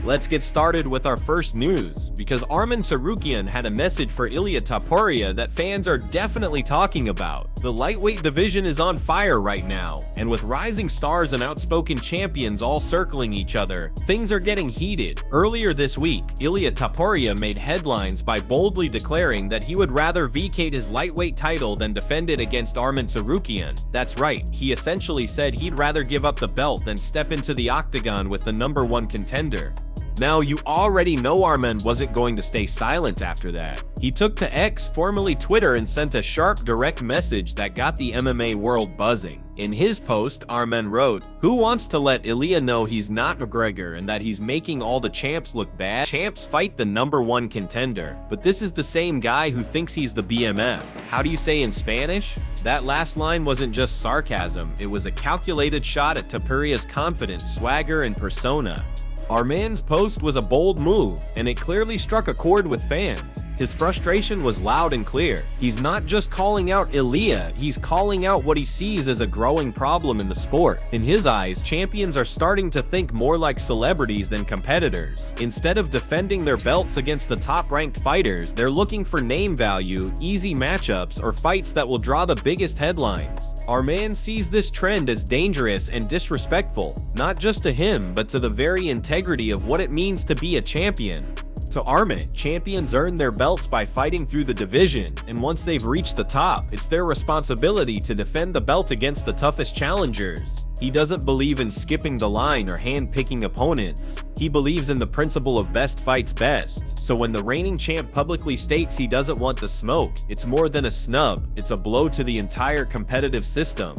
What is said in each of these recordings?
Let's get started with our first news, because Arman Tsarukyan had a message for Ilia Topuria that fans are definitely talking about. The lightweight division is on fire right now, and with rising stars and outspoken champions all circling each other, things are getting heated. Earlier this week, Ilia Topuria made headlines by boldly declaring that he would rather vacate his lightweight title than defend it against Arman Tsarukyan. That's right, he essentially said he'd rather give up the belt than step into the Octagon with the #1 contender. Now, you already know Arman wasn't going to stay silent after that. He took to X, formerly Twitter, and sent a sharp, direct message that got the MMA world buzzing. In his post, Arman wrote, "Who wants to let Ilia know he's not McGregor and that he's making all the champs look bad? Champs fight the #1 contender, but this is the same guy who thinks he's the BMF. How do you say in Spanish?" That last line wasn't just sarcasm, it was a calculated shot at Topuria's confidence, swagger, and persona. Arman's post was a bold move, and it clearly struck a chord with fans. His frustration was loud and clear. He's not just calling out Ilia, he's calling out what he sees as a growing problem in the sport. In his eyes, champions are starting to think more like celebrities than competitors. Instead of defending their belts against the top-ranked fighters, they're looking for name value, easy matchups, or fights that will draw the biggest headlines. Arman sees this trend as dangerous and disrespectful, not just to him, but to the very integrity of what it means to be a champion. To Arman, champions earn their belts by fighting through the division, and once they've reached the top, it's their responsibility to defend the belt against the toughest challengers. He doesn't believe in skipping the line or hand-picking opponents. He believes in the principle of best fights best. So when the reigning champ publicly states he doesn't want the smoke, it's more than a snub, it's a blow to the entire competitive system.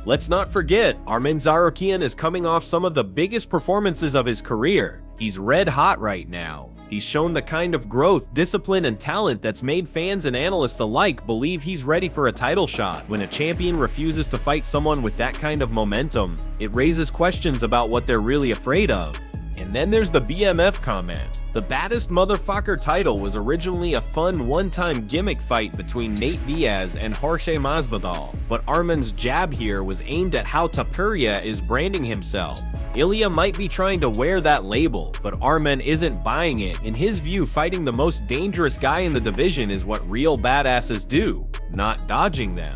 Let's not forget, Arman Tsarukyan is coming off some of the biggest performances of his career. He's red hot right now. He's shown the kind of growth, discipline, and talent that's made fans and analysts alike believe he's ready for a title shot. When a champion refuses to fight someone with that kind of momentum, it raises questions about what they're really afraid of. And then there's the BMF comment. The baddest motherfucker title was originally a fun one-time gimmick fight between Nate Diaz and Jorge Masvidal, but Arman's jab here was aimed at how Topuria is branding himself. Ilia might be trying to wear that label, but Arman isn't buying it. In his view, fighting the most dangerous guy in the division is what real badasses do, not dodging them.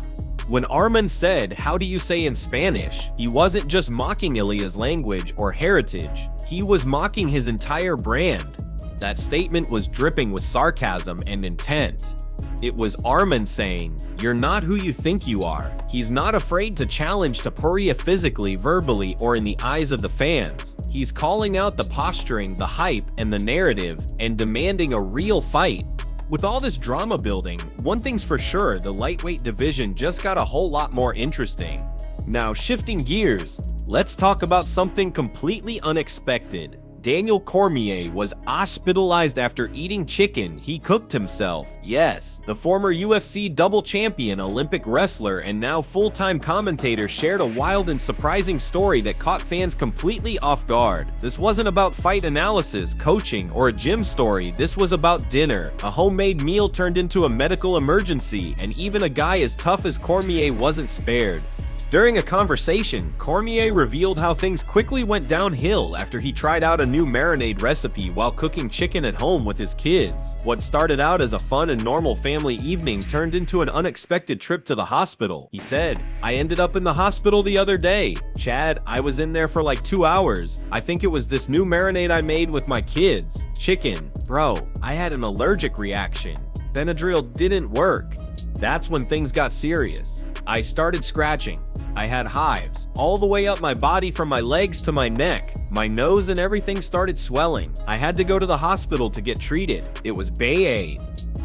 When Arman said, "How do you say in Spanish?" he wasn't just mocking Ilia's language or heritage, he was mocking his entire brand. That statement was dripping with sarcasm and intent. It was Arman saying, "You're not who you think you are." He's not afraid to challenge Topuria physically, verbally, or in the eyes of the fans. He's calling out the posturing, the hype, and the narrative, and demanding a real fight. With all this drama building, one thing's for sure, the lightweight division just got a whole lot more interesting. Now, shifting gears, let's talk about something completely unexpected. Daniel Cormier was hospitalized after eating chicken he cooked himself. Yes, the former UFC double champion, Olympic wrestler, and now full-time commentator shared a wild and surprising story that caught fans completely off guard. This wasn't about fight analysis, coaching, or a gym story. This was about dinner. A homemade meal turned into a medical emergency, and even a guy as tough as Cormier wasn't spared. During a conversation, Cormier revealed how things quickly went downhill after he tried out a new marinade recipe while cooking chicken at home with his kids. What started out as a fun and normal family evening turned into an unexpected trip to the hospital. He said, "I ended up in the hospital the other day. Chad, I was in there for like 2 hours. I think it was this new marinade I made with my kids. Chicken. Bro, I had an allergic reaction. Benadryl didn't work." That's when things got serious. I started scratching. I had hives all the way up my body from my legs to my neck. My nose and everything started swelling. I had to go to the hospital to get treated. It was Band-Aid.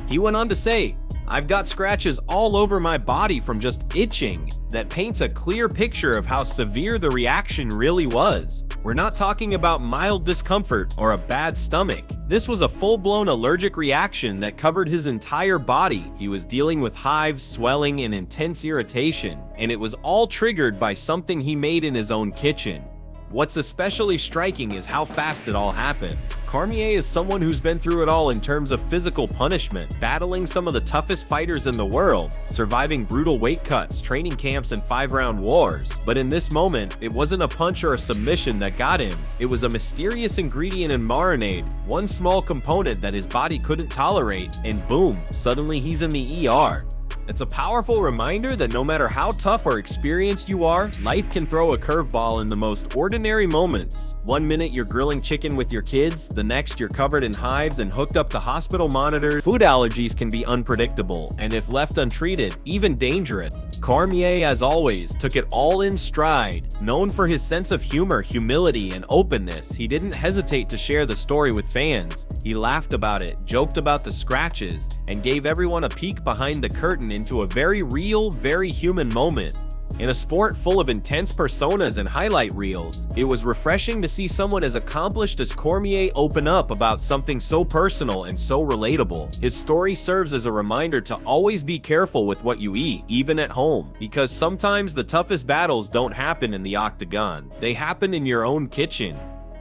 He went on to say, "I've got scratches all over my body from just itching." That paints a clear picture of how severe the reaction really was. We're not talking about mild discomfort or a bad stomach. This was a full-blown allergic reaction that covered his entire body. He was dealing with hives, swelling, and intense irritation, and it was all triggered by something he made in his own kitchen. What's especially striking is how fast it all happened. Cormier is someone who's been through it all in terms of physical punishment, battling some of the toughest fighters in the world, surviving brutal weight cuts, training camps, and 5-round wars. But in this moment, it wasn't a punch or a submission that got him. It was a mysterious ingredient in marinade, one small component that his body couldn't tolerate, and boom, suddenly he's in the ER. It's a powerful reminder that no matter how tough or experienced you are, life can throw a curveball in the most ordinary moments. One minute you're grilling chicken with your kids, the next you're covered in hives and hooked up to hospital monitors. Food allergies can be unpredictable, and if left untreated, even dangerous. Cormier, as always, took it all in stride. Known for his sense of humor, humility, and openness, he didn't hesitate to share the story with fans. He laughed about it, joked about the scratches, and gave everyone a peek behind the curtain into a very real, very human moment. In a sport full of intense personas and highlight reels, it was refreshing to see someone as accomplished as Cormier open up about something so personal and so relatable. His story serves as a reminder to always be careful with what you eat, even at home, because sometimes the toughest battles don't happen in the octagon. They happen in your own kitchen.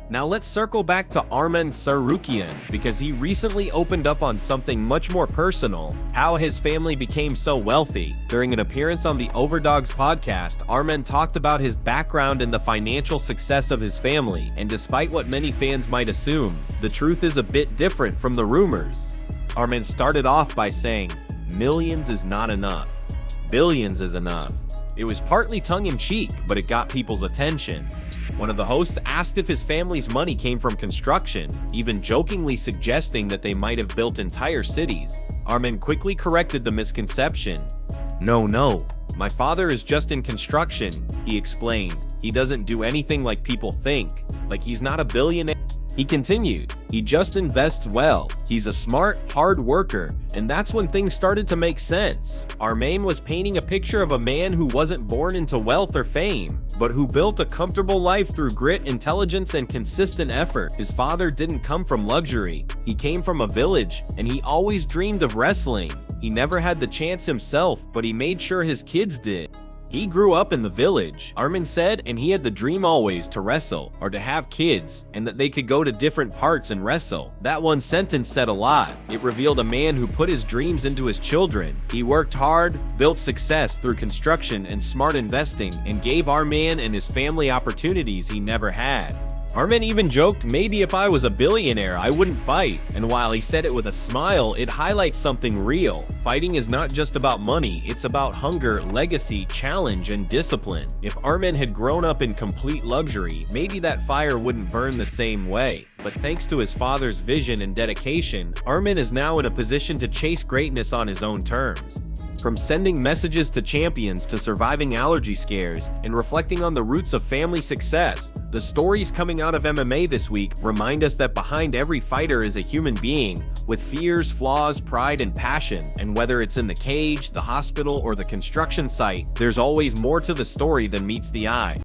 Now let's circle back to Arman Tsarukyan, because he recently opened up on something much more personal, how his family became so wealthy. During an appearance on the Overdogs podcast, Arman talked about his background and the financial success of his family, and despite what many fans might assume, the truth is a bit different from the rumors. Arman started off by saying, "Millions is not enough. Billions is enough." It was partly tongue-in-cheek, but it got people's attention. One of the hosts asked if his family's money came from construction, even jokingly suggesting that they might have built entire cities. Arman quickly corrected the misconception. No, my father is just in construction," he explained. "He doesn't do anything like people think. Like, he's not a billionaire." He continued, "He just invests well. He's a smart, hard worker, and that's when things started to make sense." Arman was painting a picture of a man who wasn't born into wealth or fame, but who built a comfortable life through grit, intelligence, and consistent effort. His father didn't come from luxury. He came from a village, and he always dreamed of wrestling. He never had the chance himself, but he made sure his kids did. He grew up in the village, Arman said, and he had the dream always to wrestle, or to have kids, and that they could go to different parts and wrestle. That one sentence said a lot. It revealed a man who put his dreams into his children. He worked hard, built success through construction and smart investing, and gave Arman and his family opportunities he never had. Arman even joked, "Maybe if I was a billionaire, I wouldn't fight." And while he said it with a smile, it highlights something real. Fighting is not just about money, it's about hunger, legacy, challenge, and discipline. If Arman had grown up in complete luxury, maybe that fire wouldn't burn the same way. But thanks to his father's vision and dedication, Arman is now in a position to chase greatness on his own terms. From sending messages to champions to surviving allergy scares and reflecting on the roots of family success, the stories coming out of MMA this week remind us that behind every fighter is a human being with fears, flaws, pride, and passion. And whether it's in the cage, the hospital, or the construction site, there's always more to the story than meets the eye.